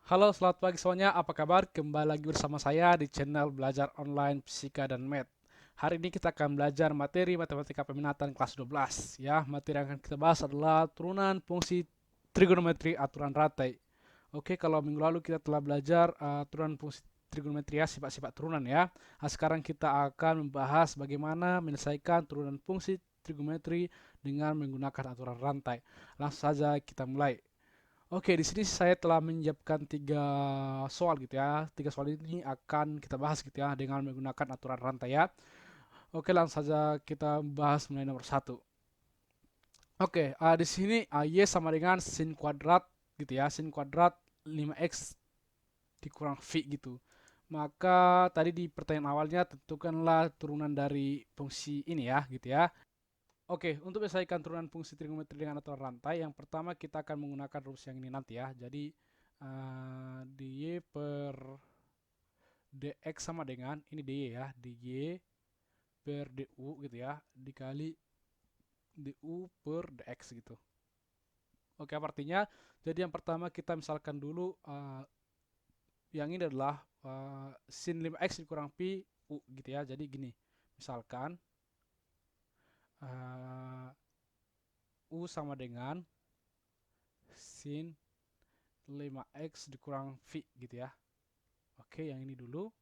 Halo, selamat pagi semuanya. Apa kabar? Kembali lagi bersama saya di channel Belajar Online Fisika dan Math. Hari ini kita akan belajar materi matematika peminatan kelas 12. Ya, materi yang akan kita bahas adalah turunan fungsi trigonometri aturan rantai. Oke, kalau minggu lalu kita telah belajar turunan fungsi trigonometri ya, sifat-sifat turunan ya. Nah, sekarang kita akan membahas bagaimana menyelesaikan turunan fungsi trigonometri dengan menggunakan aturan rantai. Langsung saja kita mulai. Oke, di sini saya telah menyiapkan tiga soal gitu ya. Tiga soal ini akan kita bahas gitu ya dengan menggunakan aturan rantai ya. Oke, langsung saja kita bahas mulai nomor satu. Oke, di sini Y sama dengan sin kuadrat gitu ya. Sin kuadrat 5x dikurang V gitu. Maka tadi di pertanyaan awalnya tentukanlah turunan dari fungsi ini ya gitu ya. Oke, untuk menyelesaikan turunan fungsi trigonometri dengan aturan rantai, yang pertama kita akan menggunakan rumus yang ini nanti ya. Jadi, dy per dx sama dengan, ini dy ya, dy per du gitu ya, dikali du per dx gitu. Oke, apa artinya? Jadi yang pertama kita misalkan dulu, yang ini adalah sin 5x dikurang pi u gitu ya. Jadi gini, misalkan uh, u sama dengan sin 5x dikurang V gitu ya. Oke, yang ini dulu.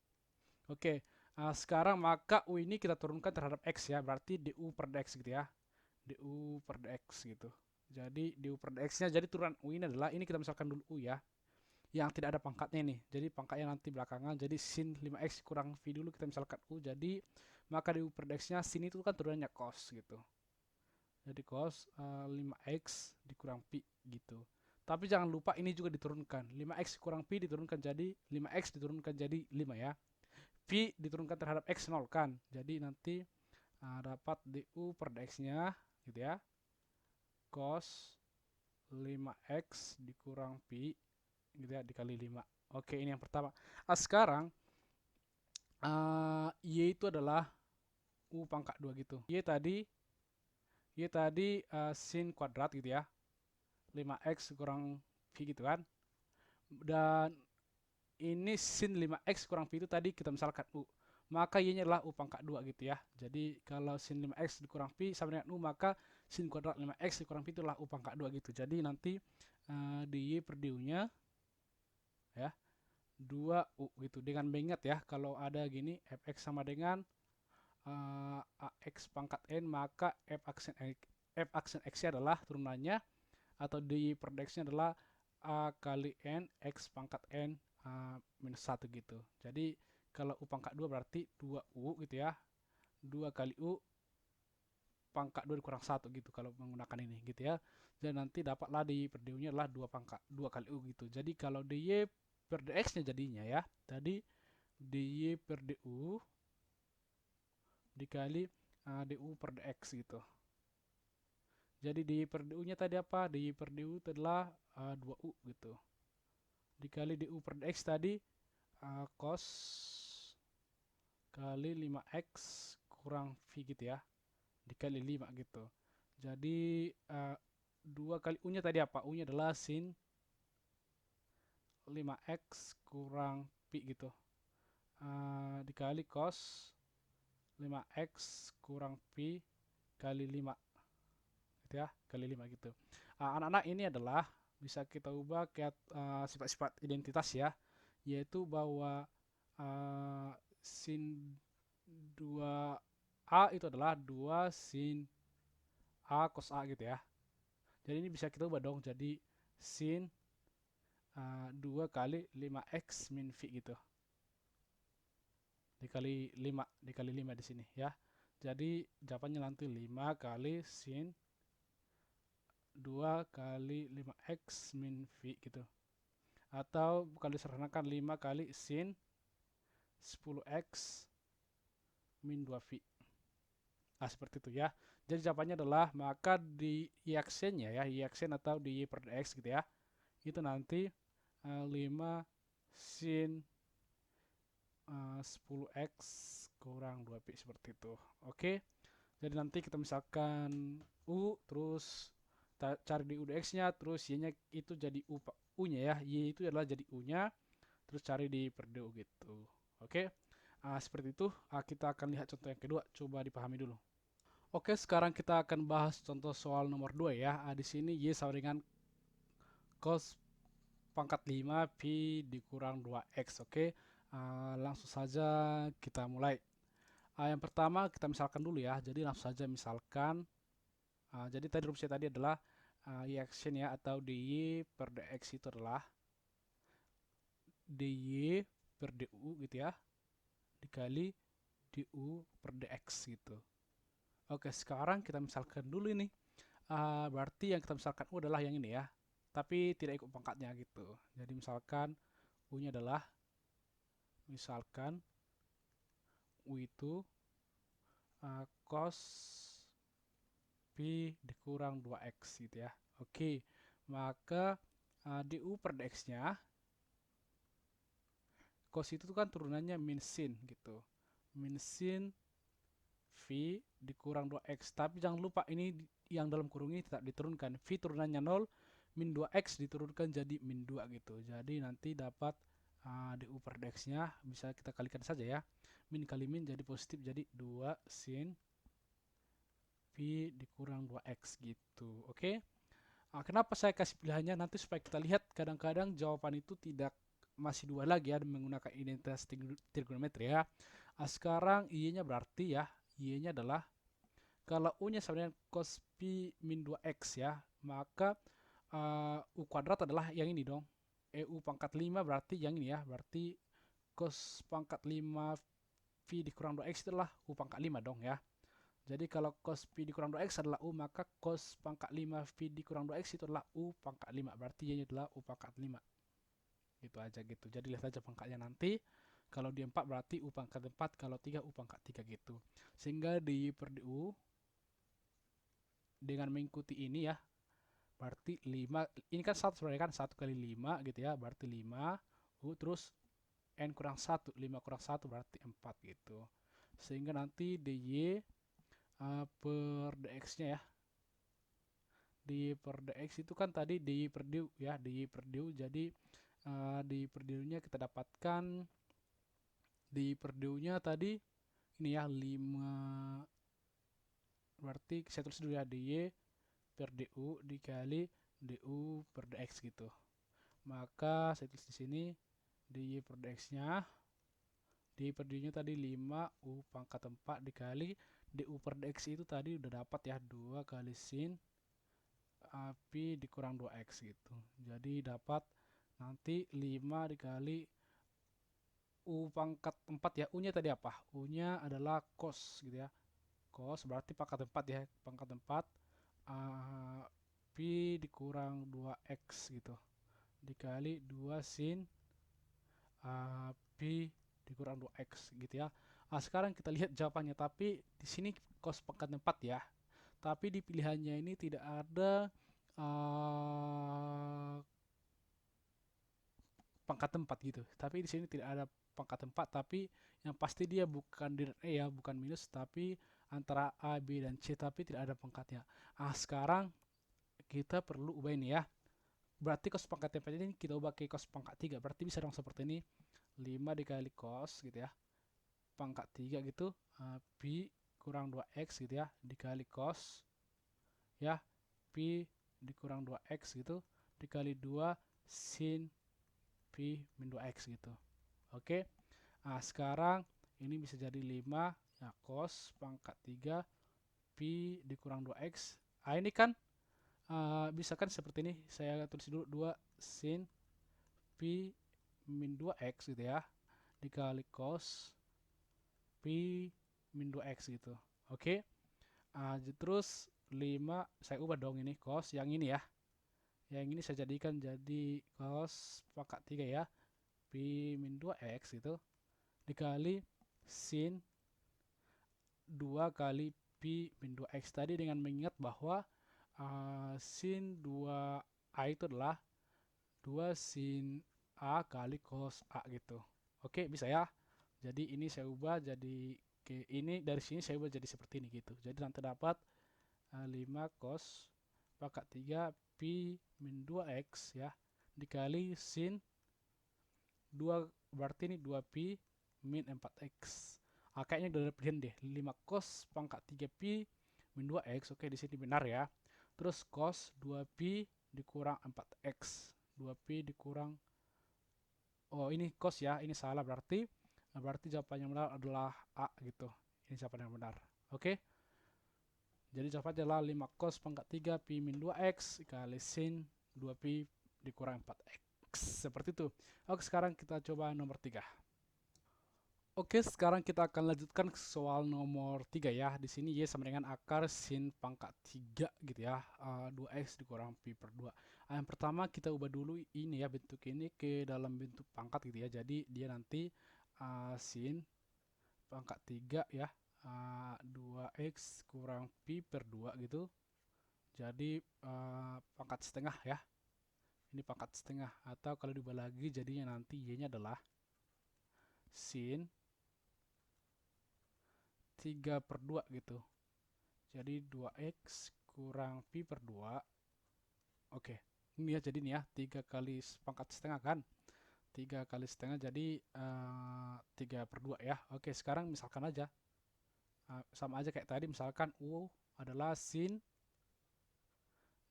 Oke, sekarang maka U ini kita turunkan terhadap X ya, berarti du per dx gitu ya. Du per dx gitu. Jadi du per dx-nya, jadi turunan U ini adalah, ini kita misalkan dulu U ya, yang tidak ada pangkatnya nih. Jadi pangkatnya nanti belakangan, jadi sin 5x kurang V dulu kita misalkan U, jadi maka du per dx-nya sin itu kan turunannya cos gitu. Jadi cos 5x dikurang pi gitu. Tapi jangan lupa ini juga diturunkan. 5x kurang pi diturunkan jadi 5x diturunkan jadi 5 ya. Pi diturunkan terhadap x 0 kan. Jadi nanti dapat du per dx-nya gitu ya. Cos 5x dikurang pi gitu ya dikali 5. Oke, ini yang pertama. Sekarang y itu adalah u pangkat 2 gitu. Y tadi sin kuadrat gitu ya. 5x kurang V gitu kan. Dan ini sin 5x kurang V itu tadi kita misalkan U. Maka Y-nya adalah U pangkat 2 gitu ya. Jadi kalau sin 5x dikurang V sama dengan U, maka sin kuadrat 5x dikurang V itu adalah U pangkat 2 gitu. Jadi nanti di Y per du-nya ya 2U gitu. Dengan mengingat ya, kalau ada gini fx sama dengan ax pangkat n, maka f aksen x-nya adalah turunannya, atau di per dx-nya adalah a kali n x pangkat n minus 1 gitu. Jadi kalau u pangkat 2 berarti 2u gitu ya. 2 kali u pangkat 2 dikurang 1 gitu kalau menggunakan ini gitu ya. Dan nanti dapatlah di per du-nya adalah 2 pangkat 2 kali u gitu. Jadi kalau dy per dx-nya jadinya ya, tadi dy per du dikali du per dx gitu. Jadi dy per du-nya tadi apa? Dy per du itu adalah 2u gitu. Dikali du per dx tadi cos kali 5x kurang V gitu ya. Dikali 5 gitu. Jadi 2 kali U-nya tadi apa? U-nya adalah sin 5x kurang pi gitu. Dikali cos 5x kurang pi kali 5 gitu ya, kali 5 gitu. Anak-anak, ini adalah bisa kita ubah ke sifat-sifat identitas ya, yaitu bahwa sin 2A itu adalah 2 sin A cos A gitu ya. Jadi ini bisa kita ubah dong jadi sin 2 kali 5x min V gitu. Dikali 5 di sini ya. Jadi jawabannya nanti 5 kali sin 2 kali 5x min V gitu. Atau kalau disederhanakan 5 kali sin 10x min 2V. Seperti itu ya. Jadi jawabannya adalah, maka di y-aksennya ya, y-aksen atau di y per dx gitu ya, itu nanti 5 sin 10x kurang 2pi seperti itu. Oke. Jadi nanti kita misalkan u, terus cari di u dx-nya, terus y-nya itu jadi u U-nya ya. Y itu adalah jadi U-nya, terus cari di per DU gitu. Oke, seperti itu. Kita akan lihat contoh yang kedua, coba dipahami dulu. Oke, sekarang kita akan bahas contoh soal nomor 2 ya. Di sini Y sama dengan cos pangkat 5 Pi dikurang 2X. Oke, langsung saja kita mulai. Yang pertama kita misalkan dulu ya. Jadi langsung saja misalkan. Jadi tadi rumusnya tadi adalah Y action ya, atau dy per dx itu adalah dy per du gitu ya, dikali du per dx gitu. Oke, sekarang kita misalkan dulu ini. Berarti yang kita misalkan U adalah yang ini ya, tapi tidak ikut pangkatnya gitu. Jadi misalkan U-nya adalah, misalkan U itu cos Pi dikurang 2X gitu ya. Oke, maka du per dx-nya, cos itu kan turunannya min sin gitu. Min sin V dikurang 2X. Tapi jangan lupa ini yang dalam kurung ini tidak diturunkan. V turunannya 0, min 2X diturunkan jadi min 2 gitu. Jadi nanti dapat du per dx-nya bisa kita kalikan saja ya. Min kali min jadi positif, jadi 2 sin V dikurang 2X gitu. Oke. Kenapa saya kasih pilihannya nanti supaya kita lihat kadang-kadang jawaban itu tidak masih dua lagi ya menggunakan identitas trigonometri ya. Sekarang Y-nya berarti ya, Y-nya adalah kalau U-nya sama dengan cos pi min 2X ya, maka U kuadrat adalah yang ini dong. U pangkat 5 berarti yang ini ya, berarti cos pangkat 5 V dikurang 2X itu adalah U pangkat 5 dong ya. Jadi kalau cos pi dikurang 2x adalah U, maka cos pangkat 5 pi dikurang 2x itu adalah U pangkat 5. Berarti Y-nya adalah U pangkat 5. Gitu aja gitu. Jadi lihat aja pangkatnya nanti. Kalau di 4 berarti U pangkat 4, kalau 3 U pangkat 3 gitu. Sehingga di per DU dengan mengikuti ini ya, berarti 5, ini kan 1 sebenarnya kan, 1 kali 5 gitu ya, berarti 5 U, terus N kurang 1, 5 kurang 1 berarti 4 gitu. Sehingga nanti dy per dx-nya ya, di per dx itu kan tadi di per du ya, di per du. Jadi di per du-nya kita dapatkan, di per du-nya tadi ini ya 5, berarti saya tulis dulu ya, dy per du dikali du per dx gitu. Maka saya tulis di sini dy per dx-nya, di per du-nya tadi 5 u pangkat 4 dikali du per dx itu tadi udah dapat ya 2 kali sin Pi dikurang 2X gitu. Jadi dapat nanti 5 dikali U pangkat 4 ya. U-nya tadi apa? U-nya adalah cos gitu ya. Cos berarti pangkat 4 ya. Pangkat 4 Pi dikurang 2X gitu. Dikali 2 sin Pi dikurang 2X gitu ya. Sekarang kita lihat jawabannya. Tapi di sini cos pangkat 4 ya. Tapi di pilihannya ini tidak ada pangkat 4 gitu. Tapi di sini tidak ada pangkat 4, tapi yang pasti dia bukan direct E ya, bukan minus, tapi antara A, B, dan C, tapi tidak ada pangkatnya. Sekarang kita perlu ubah ini ya. Berarti cos pangkat 4 ini kita ubah ke cos pangkat 3. Berarti bisa dong seperti ini. 5 dikali cos gitu ya. Pangkat 3 gitu. Pi kurang 2X gitu ya. Dikali cos. Ya. Pi dikurang 2X gitu. Dikali 2 sin Pi min 2X gitu. Oke. Sekarang ini bisa jadi 5 ya, cos pangkat 3 Pi dikurang 2X. Ini kan bisa kan seperti ini. Saya tulis dulu 2 sin Pi min 2X gitu ya. Dikali cos Pi min 2X gitu. Oke. Terus 5 saya ubah dong ini cos yang ini ya. Yang ini saya jadikan jadi cos pangkat 3 ya. Pi min 2X gitu. Dikali sin 2 kali Pi min 2X tadi, dengan mengingat bahwa sin 2A itu adalah 2 sin A kali cos A gitu. Oke, bisa ya. Jadi ini saya ubah jadi ini, dari sini saya ubah jadi seperti ini gitu. Jadi nanti dapat 5 cos pangkat 3 Pi min 2X ya, dikali sin 2, berarti ini 2pi min 4x. Kayaknya udah ada pilihan deh. 5 cos pangkat 3pi min 2x. Oke, di sini benar ya. Terus cos 2pi dikurang 4x. 2pi dikurang, oh ini cos ya, ini salah berarti. Berarti jawaban yang benar adalah A gitu. Ini jawaban yang benar. Oke. Jadi jawabannya adalah 5 cos pangkat 3 pi min 2x kali sin 2pi dikurang 4x. Seperti itu. Oke, sekarang kita coba nomor 3. Oke, sekarang kita akan lanjutkan ke soal nomor 3 ya. Di sini Y sama dengan akar sin pangkat 3 gitu ya. 2x dikurang pi per 2. Yang pertama kita ubah dulu ini ya, bentuk ini ke dalam bentuk pangkat gitu ya. Jadi dia nanti sin pangkat 3 ya. 2x kurang pi per 2 gitu. Jadi pangkat setengah ya. Ini pangkat setengah. Atau kalau diubah lagi jadinya nanti Y-nya adalah sin 3 per 2 gitu. Jadi 2x kurang pi per 2. Oke. Ini ya, jadi nih ya, 3 kali pangkat setengah kan. 3 kali setengah jadi 3 per 2 ya. Oke, sekarang misalkan aja. Sama aja kayak tadi, misalkan U adalah sin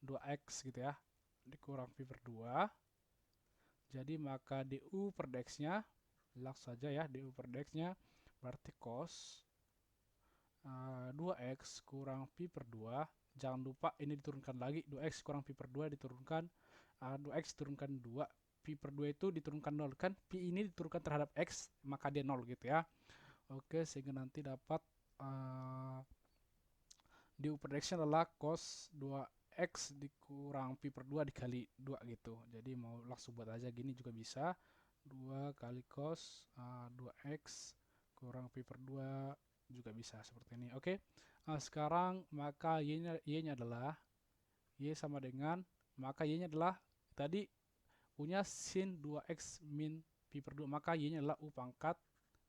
2x gitu ya. Dikurang pi per 2. Jadi maka du per dx-nya, langsung saja ya, du per dx-nya berarti cos 2x kurang pi per 2. Jangan lupa ini diturunkan lagi, 2x kurang pi per 2 diturunkan, 2x turunkan 2, pi per 2 itu diturunkan 0 kan, pi ini diturunkan terhadap x maka dia 0 gitu ya. Oke, sehingga nanti dapat du per dx-nya adalah cos 2x dikurang pi per 2 dikali 2 gitu. Jadi mau langsung buat aja gini juga bisa, 2 kali cos 2x kurang pi per 2 juga bisa seperti ini. Oke. Sekarang maka y-nya adalah y sama dengan, maka y-nya adalah tadi u-nya sin 2x min pi per 2, maka y-nya adalah u pangkat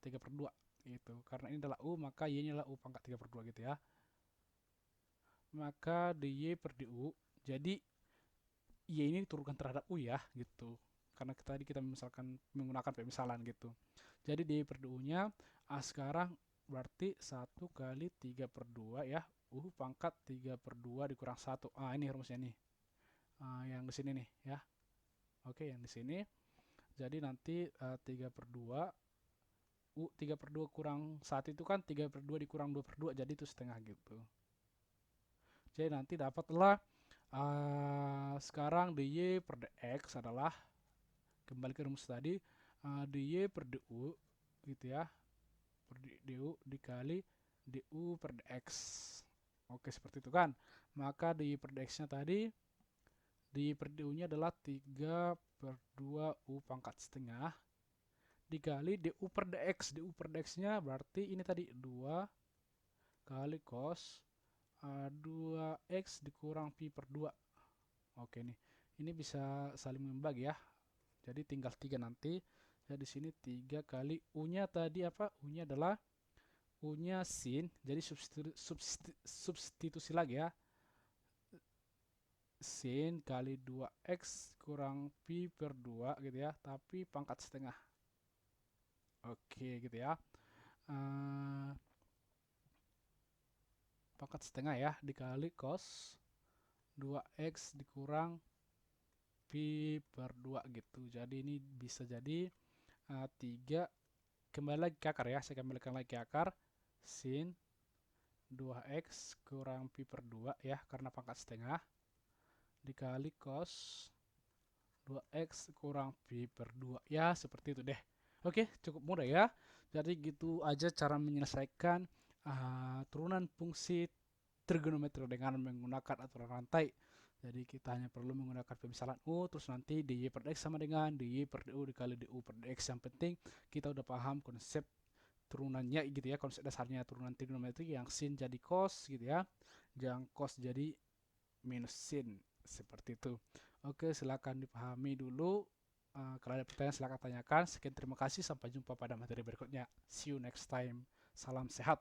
3 per 2 gitu. Karena ini adalah u, maka y-nya adalah u pangkat 3 per 2 gitu ya. Maka dy per du, jadi y ini diturunkan terhadap u ya gitu. Karena tadi kita misalkan menggunakan pemisalan gitu. Jadi dy per du-nya sekarang berarti 1 kali 3 per 2 ya. Pangkat 3 per 2 dikurang 1. Ini rumusnya nih. Yang di sini nih ya. Oke, yang di sini. Jadi nanti 3 per 2. 3 per 2 kurang 1 itu kan 3 per 2 dikurang 2 per 2. Jadi itu setengah gitu. Jadi nanti dapatlah sekarang dy per dx adalah, kembali ke rumus tadi, dy per du gitu ya. Per du dikali du per dx. Oke, seperti itu kan. Maka dy per dx-nya tadi, dy per du-nya adalah 3 per 2 u pangkat setengah dikali du per dx. Du per dx-nya berarti ini tadi 2 kali cos 2x dikurang pi per 2. Oke nih. Ini bisa saling membagi ya. Jadi tinggal 3 nanti. Ya di sini 3 kali u-nya tadi apa? U-nya adalah u-nya sin. Jadi substitusi lagi ya. Sin kali 2x kurang pi per 2 gitu ya. Tapi pangkat setengah. Oke gitu ya. Pangkat setengah ya dikali cos 2x dikurang pi per 2 gitu. Jadi ini bisa jadi 3, kembali lagi ke akar ya, saya kembalikan lagi ke akar, sin 2x kurang pi per 2 ya, karena pangkat setengah, dikali cos 2x kurang pi per 2 ya, seperti itu deh. Oke, cukup mudah ya. Jadi gitu aja cara menyelesaikan turunan fungsi trigonometri dengan menggunakan aturan rantai. Jadi kita hanya perlu menggunakan pemisalan U, terus nanti dy per dx sama dengan dy per du dikali du per dx. Yang penting kita udah paham konsep turunannya gitu ya, konsep dasarnya turunan trigonometri, yang sin jadi cos gitu ya, yang cos jadi minus sin, seperti itu. Oke, silakan dipahami dulu. Kalau ada pertanyaan silakan tanyakan. Sekian, terima kasih, sampai jumpa pada materi berikutnya. See you next time. Salam sehat.